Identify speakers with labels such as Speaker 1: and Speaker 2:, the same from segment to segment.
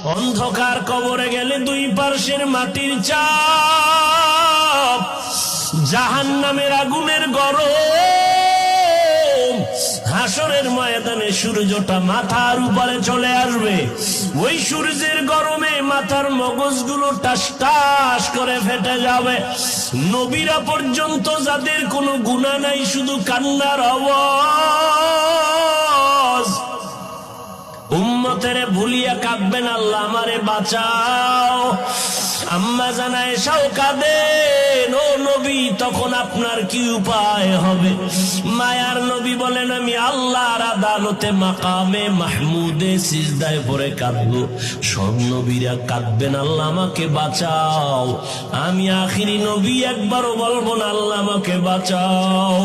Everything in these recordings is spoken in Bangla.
Speaker 1: অন্ধকার কবরে গেলে দুই পার্শ্বের মাটির চাপ, জাহান্নামের আগুনের গরম, হাসরের ময়দানে সূর্যটা মাথার উপরে চলে আসবে। ওই সূর্যের গরমে মাথার মগজগুলো টাস টাস করে ফেটে যাবে। নবীরা পর্যন্ত যাদের কোনো গুনাহ নাই, শুধু কান্নার আওয়াজ। উম্মতেরে ভুলিয়া কাঁদবেন, আল্লাহ আমারে বাঁচাও। আম্মা জান আয়েশাও কাঁদেন, ও নবী তখন আপনার কি উপায় হবে? মায়ার নবী বলেন, আমি আল্লাহর আদালতে মাকামে মাহমুদে সিজদায় পড়ে কাঁদবো। সব নবীরা কাঁদবেন, আল্লাহ আমাকে বাঁচাও। আমি আখিরি নবী, একবারও বলবো না আল্লাহ আমাকে বাঁচাও।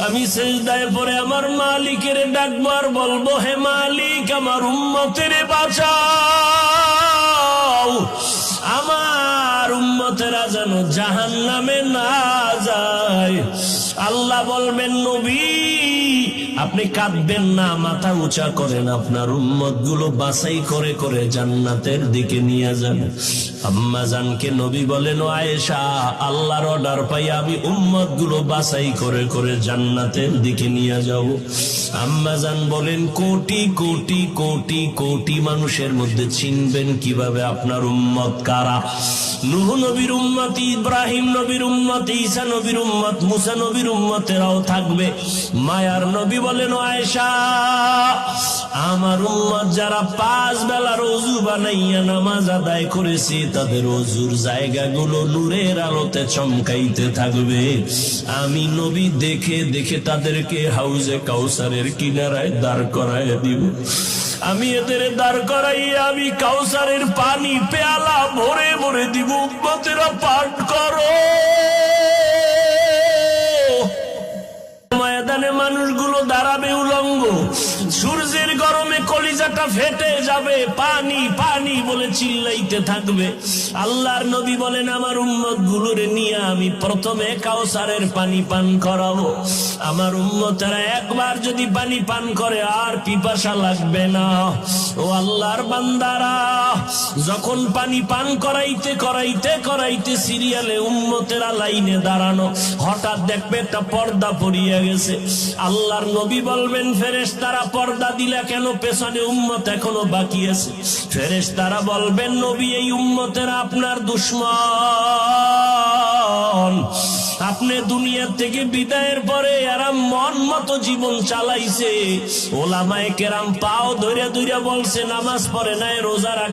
Speaker 1: আমি সিজদায় পড়ে আমার মালিকের ডাকবো আর বলবো, হে মালিক আমার উম্মতের বাঁচাও, আমার উম্মতেরা যেন জাহান্নামে না যায়। আল্লাহ বলবেন, নবী আপনি কাঁদবেন না, মাথা উঁচা করেন, আপনার উম্মত গুলো বাছাই করে করে জান্নাতের দিকে নিয়ে যান। আম্মা জানকে নবী বলেন, ও আয়েশা আল্লাহর অর্ডার পাই আমি উম্মত গুলো বাছাই করে করে জান্নাতের দিকে নিয়ে যাব। আম্মা জান বলেন, কোটি কোটি কোটি কোটি মানুষের মধ্যে চিনবেন কিভাবে আপনার উম্মত কারা? নূহ নবীর উম্মত, ইব্রাহিম নবীর উম্মত, ঈসা নবীর উম্মত, মুসা নবীর উম্মতেরাও থাকবে। মায়ার নবী বলেন, ও আয়েশা আমার উম্মত যারা 5 বেলার ওযু বানাইয়া নামাজ আদায় করেছে, তাদের ওযুর জায়গাগুলো নূরের আলোতে চমকাইতে থাকবে। আমি নবী দেখে দেখে তাদেরকে হাউজে কাউসারের কিনারায় দাঁড় করায় দিব। আমি এদের দাঁড় করাইয়া আমি কাউসারের পানি পেয়ালা ভরে ভরে দিব। উম্মতেরা পাঠ করো। ময়দানে মানুষগুলো দাঁড়াবে উলঙ্গ, সূর্যের গরমে কলিজাটা ফেটে যাবে, পানি পানি বলে চিল্লাইতে থাকবে। আল্লাহর নবী বলেন, আমার উম্মত গুলোরে নিয়ে আমি প্রথমে কাউসারের পানি পান করাবো। আমার উম্মতেরা একবার যদি পানি পান করে আর পিপাসা লাগবে না। ও আল্লাহর বান্দারা, যখন পানি পান করাইতে করাইতে করাইতে সিরিয়ালে উম্মতেরা লাইনে দাঁড়ানো, হঠাৎ দেখবে একটা পর্দা পড়িয়া গেছে। আল্লাহর নবী বলবেন, ফেরেশতারা পর্দা দিলা কেন? পেছনে উম্মত এখনো বাকি আছে। ফেরেশতারা বলবেন, নবী এই উম্মতেরা আপনার দুশমন। আপনি দুনিয়া থেকে বিদায়ের পরে এরা মন মতো জীবন চালাইছে। ওলামায়ে কেরাম পাও ধরে ধরে বলছে, নামাজ পড়ে নাই, রোজা